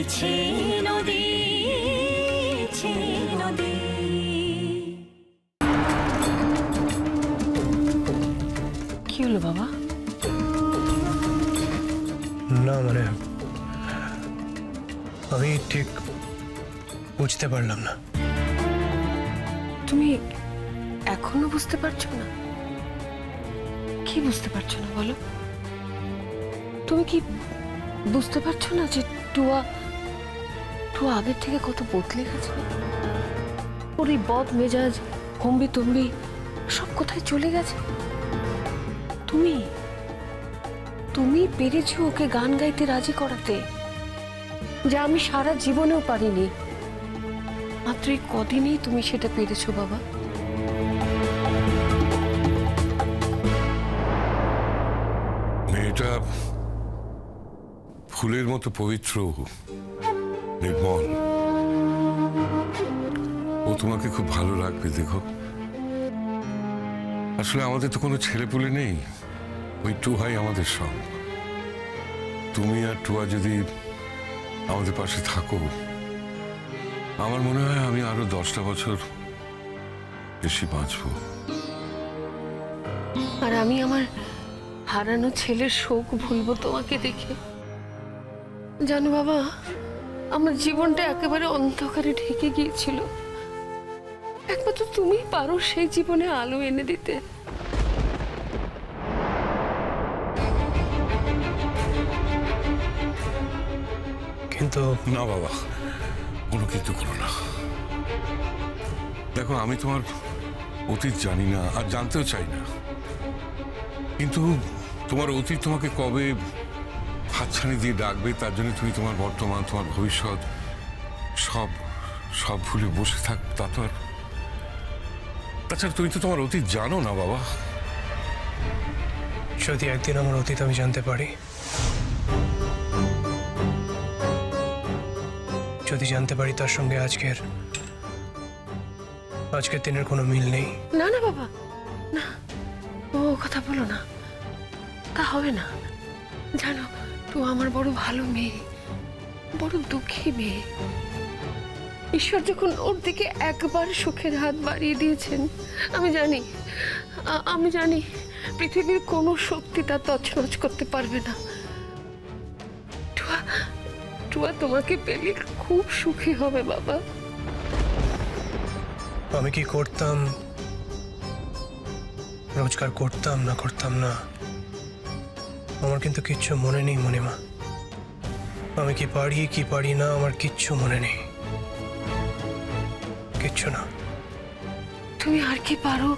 নদী নদী। কি হলো বাবা? না মানে আমি ঠিক বুঝতে পারলাম না। তুমি এখনো বুঝতে পারছো না? কি বুঝতে পারছো না বলো? তুমি কি বুঝতে পারছো না যে টুয়া আগের থেকে কত বদলে গেছে? ওর এই বদ মেজাজ, হম্বি তম্বি সব কোথায় চলে গেছে? তুমি পেরেছো ওকে গান গাইতে রাজি করাতে, যা আমি সারা জীবনেও পারিনি। মাত্র এই কদিনেই তুমি সেটা পেরেছো বাবা। মেয়েটা ফুলের মতো পবিত্র, নির্মল। ও তোমাকে খুব ভালো লাগবে দেখো। আসলে আমাদের তো কোনো ছেলেপুলে নেই, ওই টুহাই আমাদের সব। তুমি আর টুয়া যদি আমাদের পাশে থাকো, আমার মনে হয় আমি আরো 10টা বছর বেশি বাঁচবো। আর আমি আমার হারানো ছেলের শোক ভুলবো তোমাকে দেখে। জানো বাবা, আমার জীবনটা একেবারে অন্ধকারে ঢেকে গিয়েছিল। একমাত্র তুমি পারো সেই জীবনে আলো এনে দিতে। কিন্তু না বাবা, কোনো কিছু করো না। দেখো, আমি তোমার অতীত জানি না আর জানতেও চাই না, কিন্তু তোমার অতীত তোমাকে কবে হাতছানি দিয়ে ডাকবে তার জন্য তুমি তোমার বর্তমান, তোমার ভবিষ্যৎ সব সব ভুলে বসে থাক, তা তো আর। তাছাড়া তুমি তো তোমার অতীত জানো না বাবা। যদি একদিন আমার অতীত আমি জানতে পারি, যদি জানতে পারি তার সঙ্গে আজকের দিনের কোনো মিল নেই। না না বাবা, না, ও কথা বলো না, তা হবে না। জানো, তো আমার বড় ভালো মেয়ে, বড় দুঃখী মেয়ে। ঈশ্বর যখন ওর দিকে একবার সুখের হাত বাড়িয়ে দিয়েছেন, আমি জানি পৃথিবীর কোনো শক্তি তা তছনছ করতে পারবে না। টুয়া তোমাকে পেলে খুব সুখী হবে বাবা। আমি কি করতাম, রোজগার করতাম না আমার কিন্তু কিচ্ছু মনে নেই মণিমা। আমি কি পারি না আমার কিচ্ছু মনে নেই, কিচ্ছু না। তুমি আর কি পারো